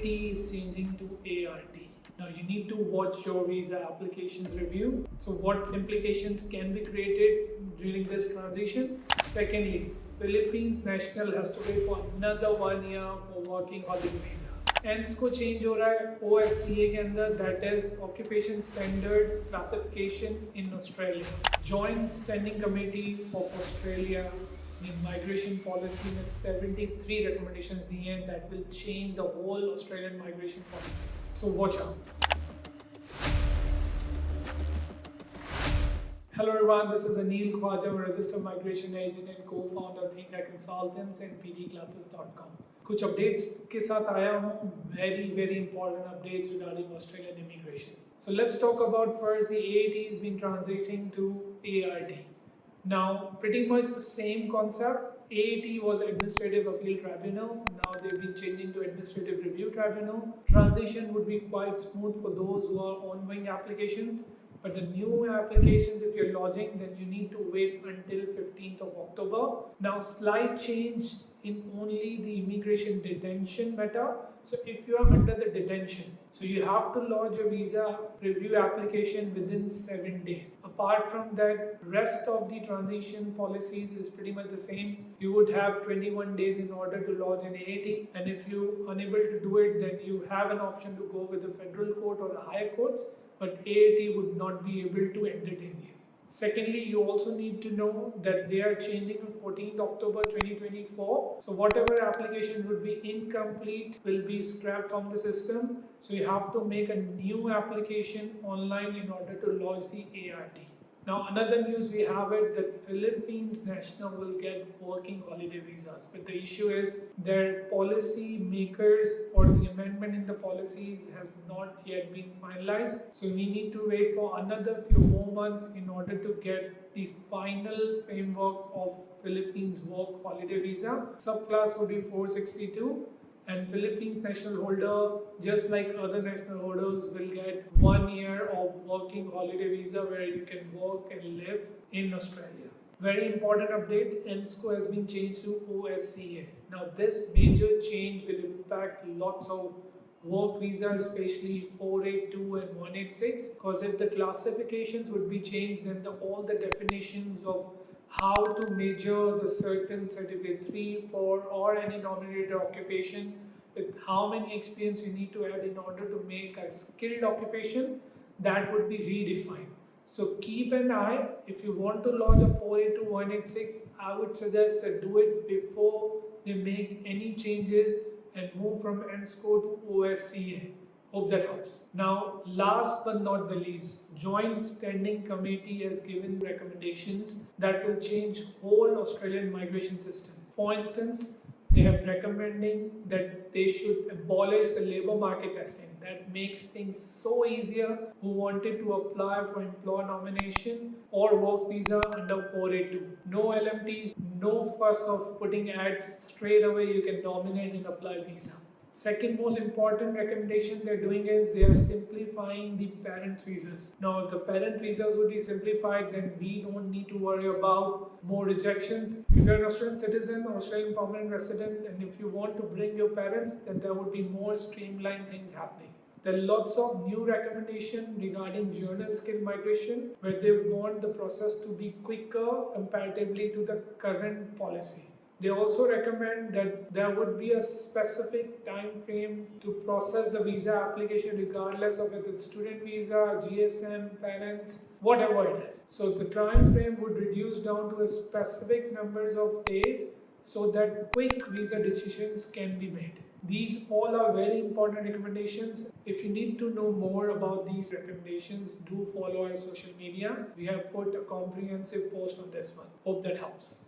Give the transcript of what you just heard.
AAT is changing to ART. Now you need to watch your visa applications review. So what implications can be created during this transition? Secondly, Philippines national has to wait for another 1 year for working holiday visa. ANZCO change हो रहा है OSCA के अंदर, that is Occupation Standard Classification in Australia. Joint Standing Committee of Australia ने migration policy में 73 recommendations दिए हैं that will change the whole Australian migration policy. So watch out. Hello everyone, this is Anil Khwaja, I'm a registered migration agent and co-founder of Think Consultants and pdclasses.com. कुछ updates के साथ आया हूँ, very important updates regarding Australian immigration. So let's talk about first the AAT has been transiting to ART. Now pretty much the same concept. AAT was Administrative Appeal Tribunal, now they've been changing to Administrative Review Tribunal. Transition would be quite smooth for those who are ongoing applications. But the new applications, if you're lodging, then you need to wait until 15th of October. Now, slight change in only the immigration detention matter. So if you are under the detention, so you have to lodge a visa review application within 7 days. Apart from that, rest of the transition policies is pretty much the same. You would have 21 days in order to lodge an AAT, and if you are unable to do it, then you have an option to go with the federal court or the higher courts, but AAT would not be able to entertain you. Secondly, you also need to know that they are changing on 14th October 2024. So whatever application would be incomplete will be scrapped from the system. So you have to make a new application online in order to lodge the ART. Now another news we have it that Philippines national will get working holiday visas, but the issue is their policy makers or the amendment in the policies has not yet been finalized. So we need to wait for another few more months in order to get the final framework of Philippines work holiday visa. Subclass would be 462. And Philippines national holder, just like other national holders, will get 1 year of working holiday visa where you can work and live in Australia. Very important update, ANZCO has been changed to OSCA. Now this major change will impact lots of work visas, especially 482 and 186, because if the classifications would be changed, then all the definitions of how to measure the certain certificate 3, 4 or any nominated occupation with how many experience you need to add in order to make a skilled occupation, that would be redefined. So keep an eye. If you want to lodge a 482, 186, I would suggest that do it before they make any changes and move from ANZCO to OSCA. Hope that helps. Now, last but not the least, Joint Standing Committee has given recommendations that will change whole Australian migration system. For instance, they have recommending that they should abolish the labour market testing. That makes things so easier who wanted to apply for employer nomination or work visa under 482. No LMTs, no fuss of putting ads, straight away you can nominate and apply visa. Second most important recommendation they're doing is they are simplifying the parent visas. Now if the parent visas would be simplified, then we don't need to worry about more rejections. If you're an Australian citizen or Australian permanent resident and if you want to bring your parents, then there would be more streamlined things happening. There are lots of new recommendations regarding journal skill migration where they want the process to be quicker comparatively to the current policy. They also recommend that there would be a specific time frame to process the visa application regardless of whether it's student visa, JSCM, parents, whatever it is. So the time frame would reduce down to a specific numbers of days so that quick visa decisions can be made. These all are very important recommendations. If you need to know more about these recommendations, do follow our social media. We have put a comprehensive post on this one. Hope that helps.